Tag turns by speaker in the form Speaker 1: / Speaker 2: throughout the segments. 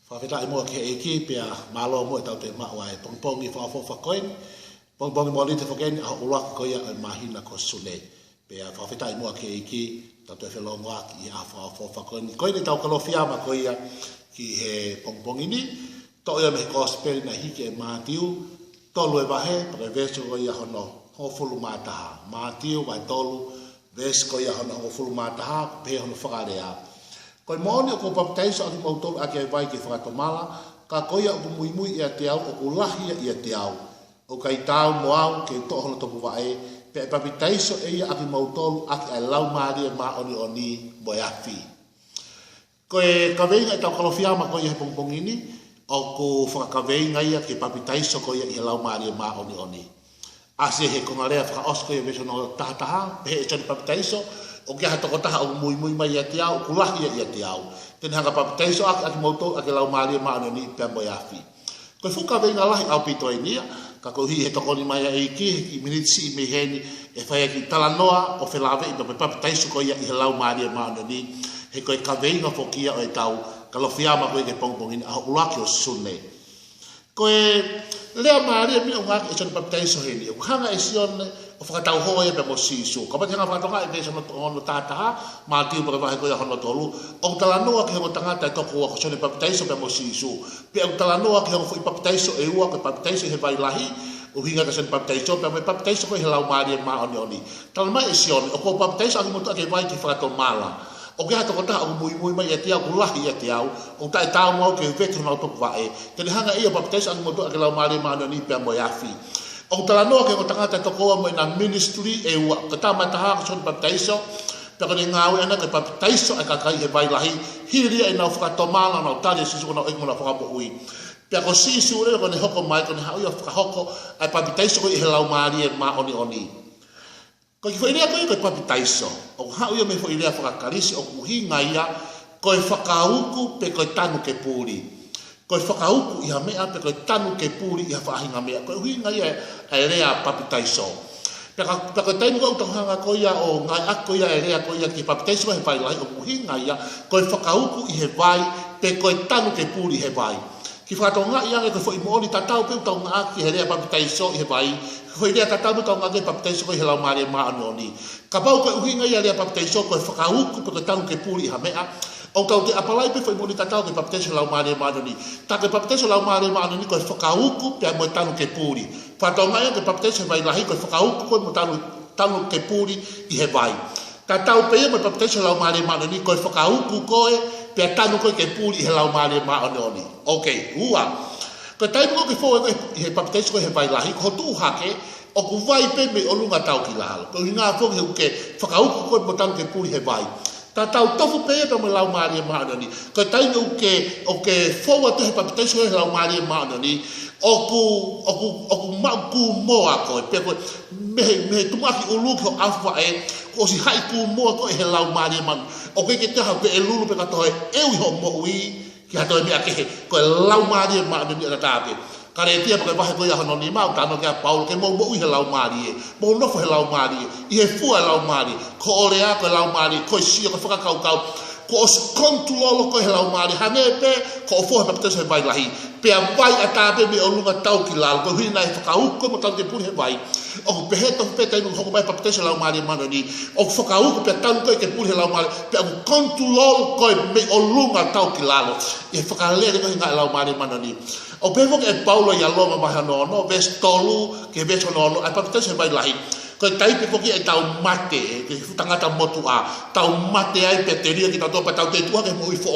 Speaker 1: Whawhita mua ke eki pia malo mo tau te mawai pongpongi whawhawha koin pongpongi mo li te whakeni a ulak koia ai mahina ko sule pia whawhita mua ke eki tau te whelonga ki a whawhawha koin koin tau kalowhiama koia ki he pongpongi ni to ia me kosperi na hiki e mātiu tolu e wahe pake veso koia hono hofulu mātaha mātiu vai tolu veso koia hono hofulu mātaha pe hono whakarea Koe maoni o ko baptaiso aki mautolu aki ai vai ki whakatomala, ka koia o mui ia te au, o ulahia ia te au. O kai tau moau ke tohono topu wae, pe baptaiso e ia aki mautolu aki ai lau maria ma oni oni boiafi. Koe kaweinga e tau kalowhiama koia he pongpongini, o ko whakakaweinga ia ke baptaiso koia i he lau maria ma oni oni. Ase he kongarea whakaosko ia veso no tahataha, pe he chani baptaiso, o kia hatoko taha o mui mai ia te au, kulahi ia te au. Tene hanga papitaiso aki mautou aki lau maria maano ni pia moi afi. Koe fuka venga lahi au pito e nia, ka ko hi he toko ni mai e ki, he minitsi i meheni, e whai aki talanoa o whelave i papitaiso ko ia i he lau maria maano ni, he koe ka venga fokia o e tau, ka lo fiama koe ke pongpongini, a ulaki o sune. Koe lea maria mi o ngaki e chani papitaiso heni, o hanga e sione, o whakatau hoa e pe mo sisu. Ka pati hanga whakatonga e pesa no tātaha, mā tiu paka wahe koia hono tolu. O talanoa ki hongo tangata e toko ua ko sone papitaiso pe mo sisu. Pe o talanoa ki hongo fui papitaiso e ua, ko papitaiso he vai lahi, o hinga ka sone papitaiso, pe mo papitaiso ko he lau maari e maa oni oni. Talama e sione, o ko papitaiso aki motu ake vai ki whakato mala. O ke hato kota o mui mai e te au, kulahi e te au, o ta e tau mau ke veke mau toku wae. Tene hanga ia papitaiso aki motu ake lau maari e maa oni pe mo yafi. O talanoa ke o tangata tokoa mo ina ministry e ua ka tamataha ka soni baptaiso pe ka ngawe ana ka baptaiso e kakai he vai lahi hiri e na whakatomala na tali sisu na ego na whakapoi pe ko sisu re ko ne hoko mai ko ne hau ia whakahoko ai baptaiso ko i he lau maari e ma oni oni ko i whairea ko i ka baptaiso o hau ia me whairea whakakarisi o kuhinga ia ko i whakauku pe ko i tanu ke puri Koe whakauku iha mea, pe koe tanu ke pūri iha whaahinga mea. Koe huinga ia e rea papitaiso. Pe koe tainu kau tauhanga ko ia o ngai ako ia e rea ko ia ki papitaiso he vai lai o huinga ia, koe whakauku i he vai, pe koe tanu ke pūri he vai. Ki whakatonga ia e koe whai mooni tatau peu tau ngā ki he rea papitaiso i he vai, koe rea tatau peu tau ngā ke papitaiso ko i he lau maare maa anoni. Ka pau koe huinga ia rea papitaiso koe whakauku pe koe tanu ke pūri iha mea, O tau te apalai pe foi moni tatau ke papiteso lau mare manoni. Ta ke papiteso lau mare manoni ko whakauku pe mo tanu ke puri. Whatau mai ke papiteso vai lahi ko whakauku ko mo tanu ke puri i he vai. Ta tau pe mo papiteso lau mare manoni ko whakauku ko pe tanu ko ke puri i he lau mare manoni. Okay, ua. Ko tai mo ke foi i he papiteso ko he vai lahi ko tu hake o ku vai pe me o lunga tau ki lalo. Ko hinga fo ke whakauku ko mo tanu ke puri he vai. Ta tau tofu pe pe mo lau mari maana ni ko tai no ke forward to papitaiso he lau mari maana ni o ku ma ku mo ko pe ko me tu ma ki ulu ko afa e ko si hai ku mo ko he lau mari man o ke te ha pe lulu pe ka to e ho mo wi ki ha to me ake ko lau mari maana ni ta pe Kare tia pakai bahe ko ya hono ni mau tano ke Paul ke mo he lau mari mo no he lau mari i he fu lau mari ko orea ko lau mari ko si ko faka kau ko os kontrolo ko he lau mari hanepe ko fo he papiteso he vai lahi pe vai atape me olunga tau ki lal ko hina he faka ko mo tau ke puri he vai o pe he to pe tai no ko vai papiteso lau mari mano ni o faka ko pe tau ko ke puri he lau mari pe ko kontrolo ko me olunga tau ki lal e faka le ko hinga lau mari mano ni O pevo ke Paulo ia loma mahano no ves tolu ke ves no ai papiteso vai lahi ko tai pe foki e tau mate ke tangata motu a tau mate ai peteria ki tau tau te tua ke mo i fo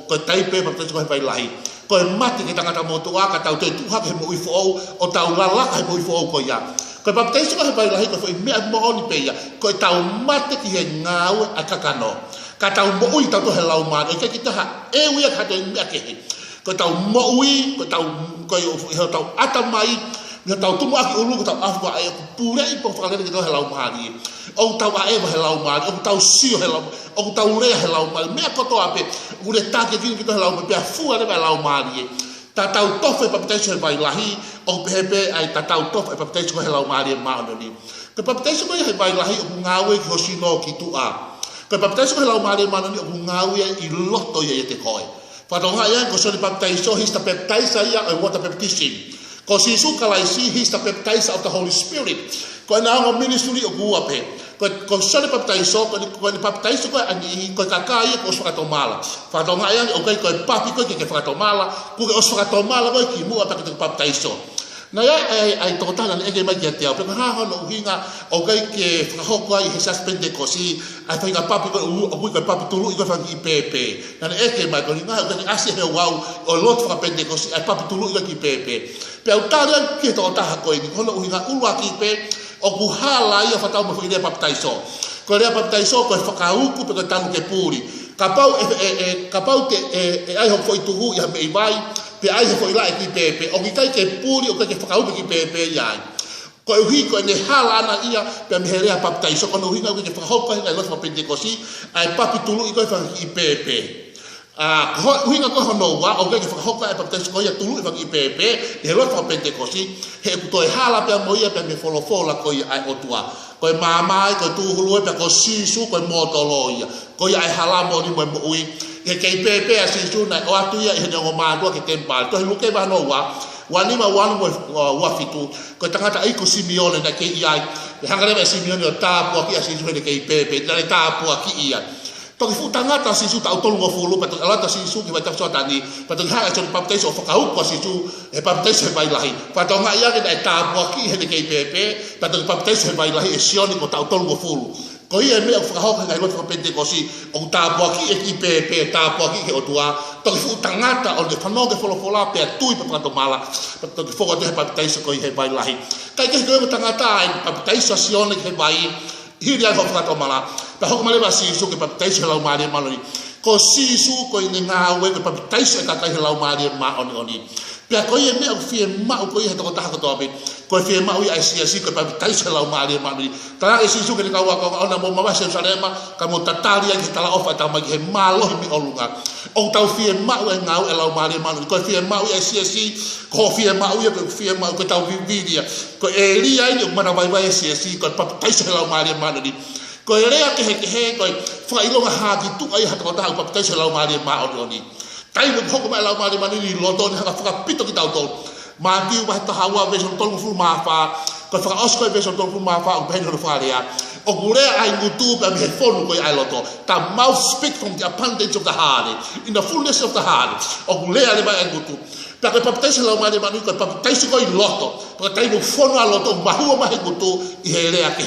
Speaker 1: ko tai pe papiteso vai lahi ko mate ke tangata motu a ka tau te tua ke mo i fo o tau lala ke mo i fo ko ia ko papiteso vai lahi ko foi me mo oni pe ia ko tau mate ki he ngau a kakano ka tau mo i tau he lau ma ke kita ha e wi ka te me ke ko tau moui ko tau atamai ko tau tumu aki ulu ko tau afwa e pure i po fakale ki he lau mari o tau a e he lau mari o tau sio he lau o tau re he lau mari me ko to ape ure ta ke ki he lau mari pe fu ale he lau mari ta tau tofe papiteso vai lahi o pepe ai ta tau tofe papiteso he lau mari ma oni ko papiteso he vai lahi o ngawe ki hosino ki tu a ko papiteso he lau mari ma oni o ngawe i loto ye te koe Whatonga ia ko sori baptizo his the baptizer ia and water baptism. Ko si su kalaisi his the baptizer of the Holy Spirit. Ko na ngo ministry o gua pe. Ko sori baptizo ko ni baptizo ko ani ko kakai ko whakatomala. Whatonga ia o kai ko papi ko ke whakatomala, ko o whakatomala ko ki mu apa ke baptizo. Na ia ai totala e ke mai ke te au pe ha no hinga o kai ke whakahoko ai he suspende ko si ai whainga papi ko o ko papi tulu i ko whangi pepe. Na e ke mai ko hinga o kai asi he wau o lot whakapende ko si ai papi tulu i ko ki pepe. Pe au tala ke totaha ko i kono hinga ulwa ki pe o ku hala ia whatau mo whakirea baptaiso. Ko rea baptaiso ko e whakauku pe ko tanu ke puri. Kapau te ai ho foi tuhu ia me i vai pe ai ho ila ki pepe o kitai ke puri o ke whakaupe ki pepe iai ko uhi ko ne hala ana ia pe me herea baptaiso ko no hinga ke whakaupe ngai lot mapende ko si ai papi tulu i ko whangi pepe hinga ko no wa o ke whakaupe ai baptaiso ko ia tulu i whangi pepe he lot mapende ko si he ku to e hala pe mo ia pe me folofola ko ia ai otua ko mamai ko tu hulu pe ko sisu ko motolo ia ko ia ai hala mo ni mo ui ke pepe a sisu na o atu ia he ngo matua ke tempal to luke ba no wa ni ma wan wa fitu ko tangata ai ko Simeone na ke ia hangare ba Simeone o tapu ki a sisu he ke pepe na tapu ki ia to ki tangata sisu ta tolu ngo fulu pa to ala ta sisu ki ba ta so tani pa to ha so baptizo fa ka ko sisu e baptizo ba ilahi pa to nga ia ke tapu ki he ke pepe pa to baptizo ba ilahi e sioni ko ta tolu ngo fulu ko ia me fa ho ngai lot pente ko si o ta po ki e ki pe ta po ki o tua to fu tangata o de fano ke folo pe tu pa to mala pa to fo ko de pa taiso ko he bai lahi kai ke ko tangata ai pa taiso sione ke bai hiria ho fa to mala pa ho male ba si su ke pa taiso la mari maloni ko si su ko ni nga we pa taiso ka kai la mari ma oni pe ko ia me o fie ma ko ia to ta ko to be ko fie ma ui ai si ko pa taiso la mari maloni ta e si su ke ka wa ko ona mo ma se salema ka mo tatari ki tala ofa ta ma ke malo mi olunga o tau fie ma u nga u la mari maloni ko fie ma ui ai si ko fie ma ui ko fie ma ko tau vidia ko elia ni mana vai si ko pa taiso la mari maloni ko rea ke ko fa ilonga ha ki tu ai ha ko ta pa taiso la mari maloni tai mo ko ma la mari maloni lo don ha fa pito ki tau to ma ki wa ta hawa ve so tolu fu ma fa ko fa osko ve so tolu fu ma fa o pe no fa ria o gure ai ngutu pe me fonu ko ai loto ta mouth speak from the abundance of the heart in the fullness of the heart o gure ale ba ai ngutu ta ko baptizo la mari manu ko baptizo ko i loto ko tai mo fonu a loto ma hu ma ngutu i hele a ke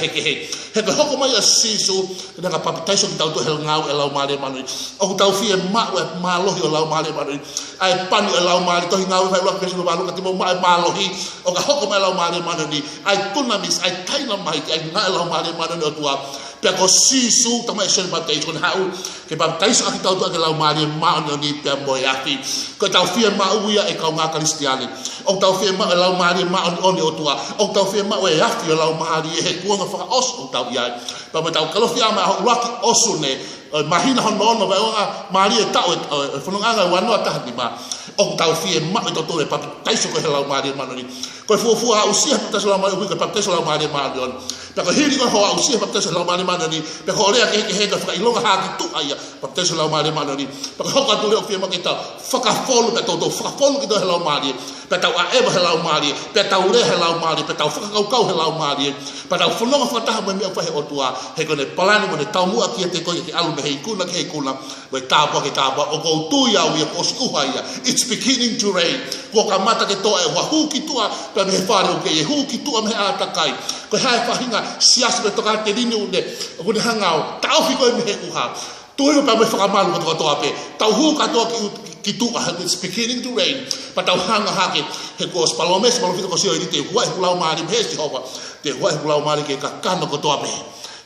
Speaker 1: he ko hoko mai asisu na ka baptizo ki tau to hel ngau e la mari manu o tau fie ma ma lo hi la mari manu ai pani e la mari to ngau fa lo ke so ba lo ka timo ma lo hi o ka hoko mai la mari manu ni ai tunamis ai taina mai ai na la mari manu o tua pe ko sisu tama e sen baptizo na hau ke baptizo aki tau to ke la mari manu ni pe mo yaki ko tau fie ma uia e ka nga kristiani o tau fie ma la mari manu oni o tua o tau fie ma e yaki la mari e ku nga fa os o tau ia pa ma tau kalo fia ma ho laki osune mahina hono ba o mari e tau e fonanga wano ata ni ma o tau fie ma to to e pa taiso ko la mari manu ni ko fu ha usia pa taiso la mari ko pa taiso la mari manu pe ko hiri ko ho usia pa taiso la mari manu ni pe ko le ke he ka ilonga ha ki tu ai pa taiso la mari manu ni pe ko ka tu le o fie ma ke ta faka folu pe to faka folu ki do la mari pe tau a eba la mari pe tau le la mari pe tau faka kau la mari pe tau fononga fa ta me fa he o tua he ko ne palani mo ne tau mu aki te ko ki alu me he kuna we ta po o ko tu ya wi ko sku ia it's beginning to rain ko ka mata ke to e wa hu ki tua pe me fa ro ke hu ki tua me ata kai ko ha fa hinga sias be to ka te dinu ne ko ne hangao tau fi ko me he ku ha tu e pa me fa malu ko to ape tau hu ka to ki tu ka it's beginning to rain pa tau hanga ha ke he ko spalomes malo fi ko si o te wa hu la mari me si hova te wa hu la mari ke ka kano ko to ape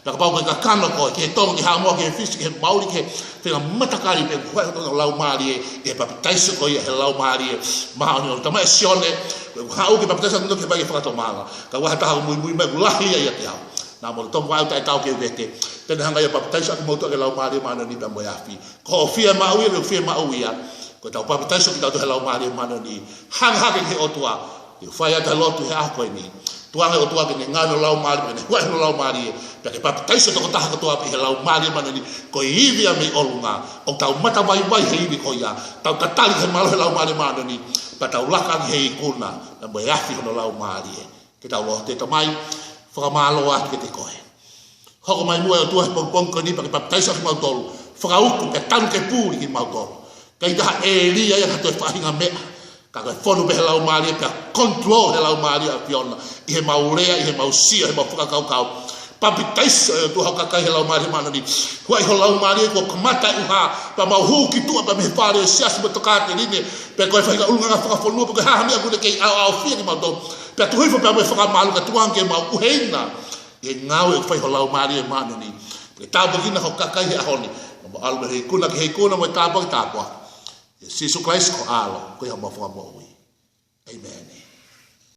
Speaker 1: na ka pau ka kano ko ke to ki ha mo ke fish ke mauri ke te matakari pe ko to la mari e pa taiso ko ye la mari ma no ta ma sione ha o ke pa taiso no ke pa ke fa to mala ka wa ta mu me gulahi ya te na mo to wa ta ka ke vete te hanga ya pa taiso ko mo to ke la mari ma no ni pa mo ya fi ko fia ma o fia ma o ya ko ta pa taiso ki ta to la mari ma no ni hang ha ke o tua e fa ya ta lotu ha ko ni tuanga o tuanga ni ngano lau mari ni wa no lau mari pe ke pa taisa to ta to api lau mari manani ko ivi a me olunga o tau mata mai mai he ivi ko ya tau tatali he malo lau mari manani pa tau laka he kuna na mo yafi no lau mari ke tau lo te mai fa malo a ke te koe ho mai mo tu pong ko ni pa taisa mo tolu fa u ke tan ke puri ki mo tolu kai da elia ya to fa hinga me ka fonu be lau mari ka control lau mari a piona i he maurea i he mausia he mafuka kau kau papi taisa tu haka kai lau mari manani huai ho lau mari ko kamata uha pa mau ki tu pa me fare sias betokate ni pe ko fa ulunga fa fonu pe ha mi aku ke au fi ni mato pe tu ho pa me fa malu ka tuang ke mau uheina e ngau e fa ho lau mari manani pe ta bogina ho kakai he ahoni mo albe he kuna mo ta pa Jesus Christ ko alo ko ya mo fo mo. Amen.